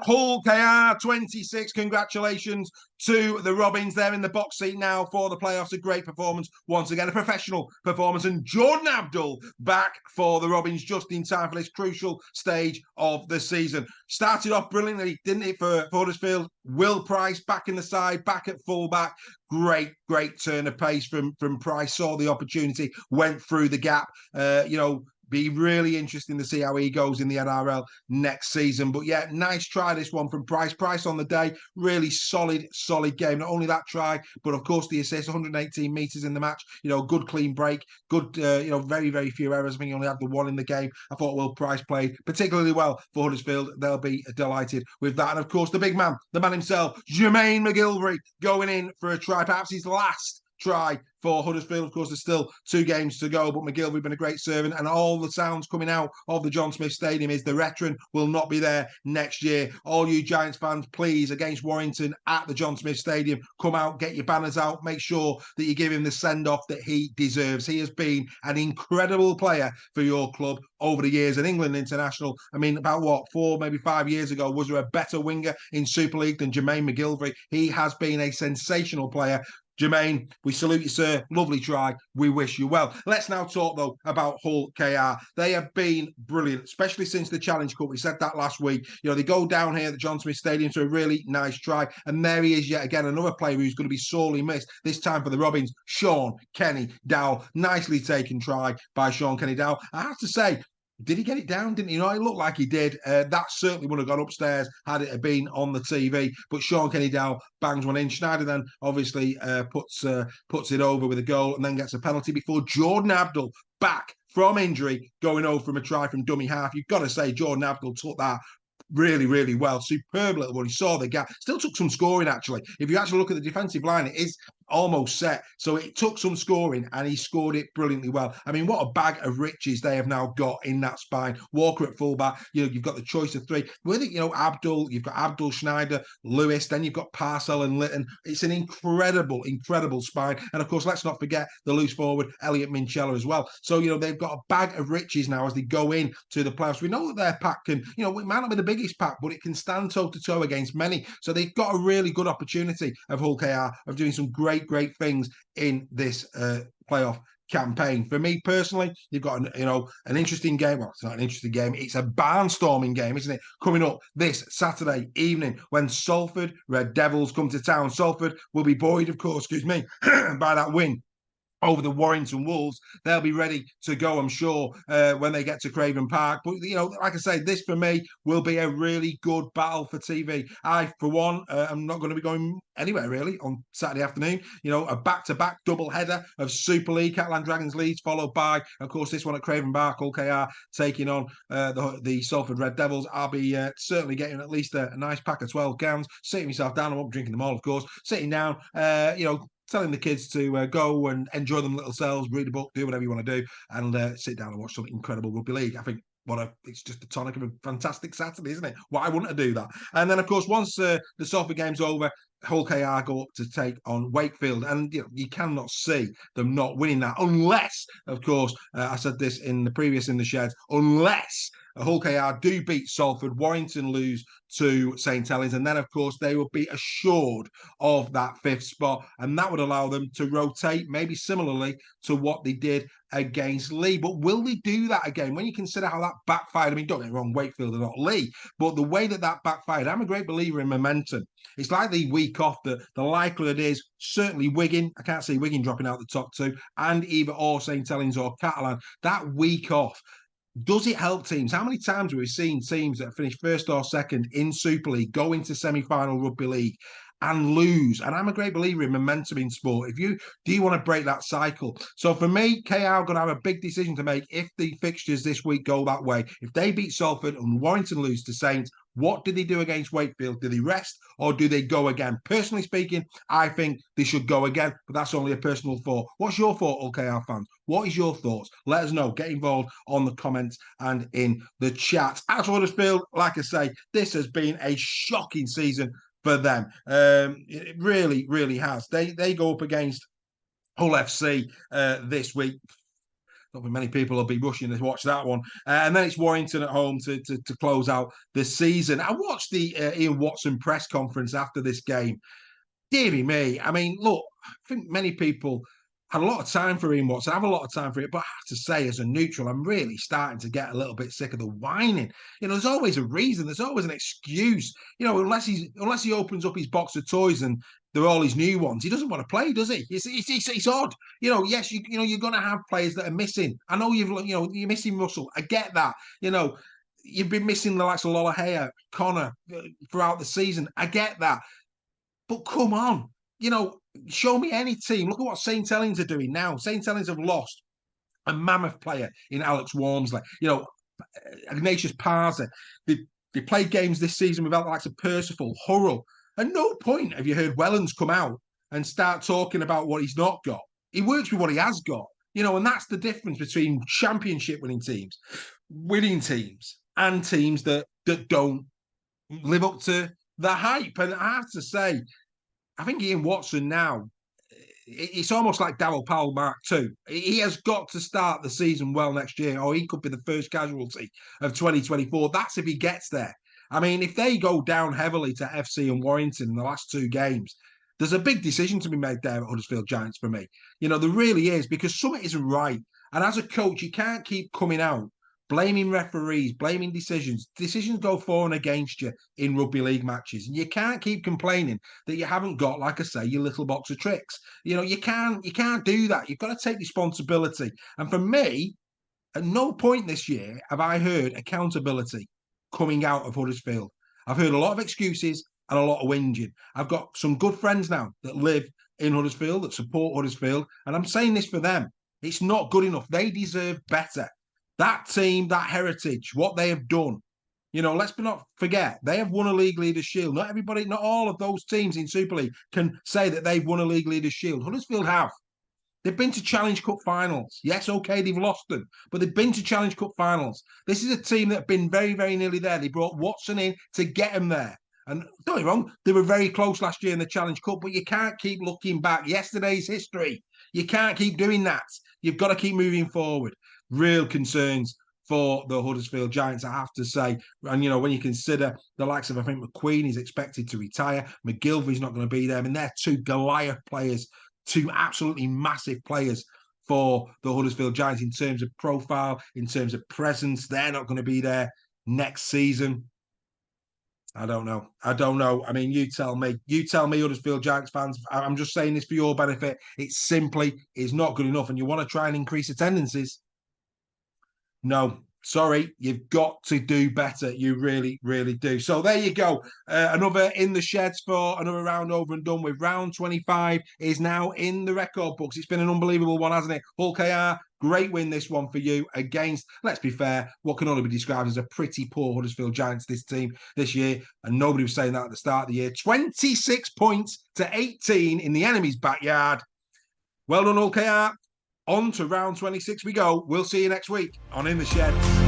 Hull KR 26. Congratulations to the Robins. They're in the box seat now for the playoffs. A great performance. Once again, a professional performance. And Jordan Abdul back for the Robins just in time for this crucial stage of the season. Started off brilliantly, didn't it, for Huddersfield? Will Price back in the side, back at fullback. Great turn of pace from Price. Saw the opportunity, went through the gap. Be really interesting to see how he goes in the NRL next season. But yeah, nice try this one from Price. Price on the day, really solid game. Not only that try, but of course the assist, 118 metres in the match. Good clean break. Good, very few errors. I think he only had the one in the game. I thought Will Price played particularly well for Huddersfield. They'll be delighted with that. And of course, the big man, the man himself, Jermaine McGilvery, going in for a try, perhaps his last try for Huddersfield. Of course, there's still 2 games to go, but McGilvery been a great servant, and all the sounds coming out of the John Smith Stadium is the veteran will not be there next year. All you Giants fans, please, against Warrington at the John Smith Stadium, come out, get your banners out, make sure that you give him the send-off that he deserves. He has been an incredible player for your club over the years, an England international. I mean, about 4, maybe 5 years ago, was there a better winger in Super League than Jermaine McGilvery? He has been a sensational player. Jermaine, we salute you, sir. Lovely try. We wish you well. Let's now talk, though, about Hull KR. They have been brilliant, especially since the Challenge Cup. We said that last week. They go down here at the John Smith Stadium to a really nice try. And there he is yet again, another player who's going to be sorely missed, this time for the Robins, Sean Kenny Dowell. Nicely taken try by Sean Kenny Dowell. I have to say, did he get it down? Didn't he? It looked like he did. That certainly would have gone upstairs had it been on the TV. But Sean Kenny Dowell bangs one in. Schneider then obviously puts it over with a goal and then gets a penalty before Jordan Abdul, back from injury, going over from a try from dummy half. You've got to say Jordan Abdul took that really well. Superb little one. He saw the gap. Still took some scoring, actually. If you actually look at the defensive line, it is almost set. So it took some scoring and he scored it brilliantly well. I mean, what a bag of riches they have now got in that spine. Walker at fullback. You've got the choice of 3. With it, Abdul, you've got Abdul, Schneider, Lewis, then you've got Parcell and Litton. It's an incredible spine. And of course, let's not forget the loose forward, Elliot Minchella as well. So, they've got a bag of riches now as they go in to the playoffs. We know that their pack can, it might not be the biggest pack, but it can stand toe-to-toe against many. So they've got a really good opportunity of Hull KR of doing some great things in this playoff campaign. For me personally, you've got an interesting game. Well, it's not an interesting game. It's a barnstorming game, isn't it? Coming up this Saturday evening when Salford Red Devils come to town. Salford will be buoyed, of course, by that win over the Warrington Wolves. They'll be ready to go, I'm sure, when they get to Craven Park. But, like I say, this for me will be a really good battle for TV. I, for one, am not going to be going anywhere, really, on Saturday afternoon. A back-to-back double header of Super League, Catalan Dragons Leeds, followed by, of course, this one at Craven Park, Hull KR taking on the Salford Red Devils. I'll be certainly getting at least a nice pack of 12 cans, sitting myself down. I won't be drinking them all, of course. Sitting down, telling the kids to go and enjoy them little selves, read a book, do whatever you want to do, and sit down and watch some incredible rugby league. I think it's just the tonic of a fantastic Saturday, isn't it? Why wouldn't I do that? And then, of course, once the Salford game's over, Hull KR go up to take on Wakefield, and you cannot see them not winning that, unless, of course, I said this in the previous In the Sheds, unless Hull KR do beat Salford, Warrington lose to St Helens, and then, of course, they will be assured of that 5th spot, and that would allow them to rotate, maybe similarly to what they did against Leigh. But will they do that again? When you consider how that backfired, I mean, don't get me wrong, Wakefield are not Leigh, but the way that backfired, I'm a great believer in momentum. It's like the week off, the likelihood is certainly Wigan. I can't see Wigan dropping out the top 2, and either or St Helens or Catalan. That week off, does it help teams? How many times have we seen teams that finish 1st or 2nd in Super League go into semi-final rugby league and lose? And I'm a great believer in momentum in sport. Do you want to break that cycle? So for me, KR are going to have a big decision to make if the fixtures this week go that way. If they beat Salford and Warrington lose to Saints, what did they do against Wakefield? Do they rest or do they go again? Personally speaking, I think they should go again, but that's only a personal thought. What's your thought, OKR fans? What is your thoughts? Let us know. Get involved on the comments and in the chat. As for Huddersfield, like I say, this has been a shocking season for them. It really has. They go up against Hull FC this week. don't think many people will be rushing to watch that one. And then it's Warrington at home to close out the season. I watched the Ian Watson press conference after this game. Deary me. I mean, look, I think many people had a lot of time for Ian Watson. I have a lot of time for it, but I have to say, as a neutral, I'm really starting to get a little bit sick of the whining. There's always a reason. There's always an excuse. Unless he opens up his box of toys and they're all his new ones, he doesn't want to play, does he? It's odd. Yes, you're going to have players that are missing. I know you're missing Russell. I get that. You've been missing the likes of Lollahea, Connor throughout the season. I get that. But come on, show me any team. Look at what St. Helens are doing now. St. Helens have lost a mammoth player in Alex Walmsley. Ignatius Parza. They played games this season without the likes of Percival, Hurrell. At no point have you heard Wellens come out and start talking about what he's not got. He works with what he has got. And that's the difference between championship winning teams, and teams that don't live up to the hype. And I have to say, I think Ian Watson now, it's almost like Darryl Powell Mark II. He has got to start the season well next year, or he could be the first casualty of 2024. That's if he gets there. I mean, if they go down heavily to FC and Warrington in the last two games, there's a big decision to be made there at Huddersfield Giants for me. There really is, because something isn't right. And as a coach, you can't keep coming out blaming referees, blaming decisions. Decisions go for and against you in rugby league matches. And you can't keep complaining that you haven't got, like I say, your little box of tricks. You can't do that. You've got to take responsibility. And for me, at no point this year have I heard accountability coming out of Huddersfield. I've heard a lot of excuses and a lot of whinging. I've got some good friends now that live in Huddersfield, that support Huddersfield. And I'm saying this for them. It's not good enough. They deserve better. That team, that heritage, what they have done, let's not forget, they have won a League Leaders' Shield. Not all of those teams in Super League can say that they've won a League Leaders' Shield. Huddersfield have. They've been to Challenge Cup finals. Yes, okay, they've lost them, but they've been to Challenge Cup finals. This is a team that have been very, very nearly there. They brought Watson in to get them there. And don't get me wrong, they were very close last year in the Challenge Cup, but you can't keep looking back. Yesterday's history. You can't keep doing that. You've got to keep moving forward. Real concerns for the Huddersfield Giants, I have to say. And, when you consider the likes of, I think, McQueen is expected to retire. McGilvery's not going to be there. I mean, they're two Goliath players, two absolutely massive players for the Huddersfield Giants in terms of profile, in terms of presence. They're not going to be there next season. I don't know. I mean, you tell me, Huddersfield Giants fans. I'm just saying this for your benefit. It simply is not good enough. And you want to try and increase attendances? No, sorry, you've got to do better. You really, really do. So there you go. Another in the sheds for another round over and done with. Round 25 is now in the record books. It's been an unbelievable one, hasn't it? Hull KR, great win this one for you against, let's be fair, what can only be described as a pretty poor Huddersfield Giants this year. And nobody was saying that at the start of the year. 26 points to 18 in the enemy's backyard. Well done, Hull KR. On to round 26 we go. We'll see you next week on In the Shed.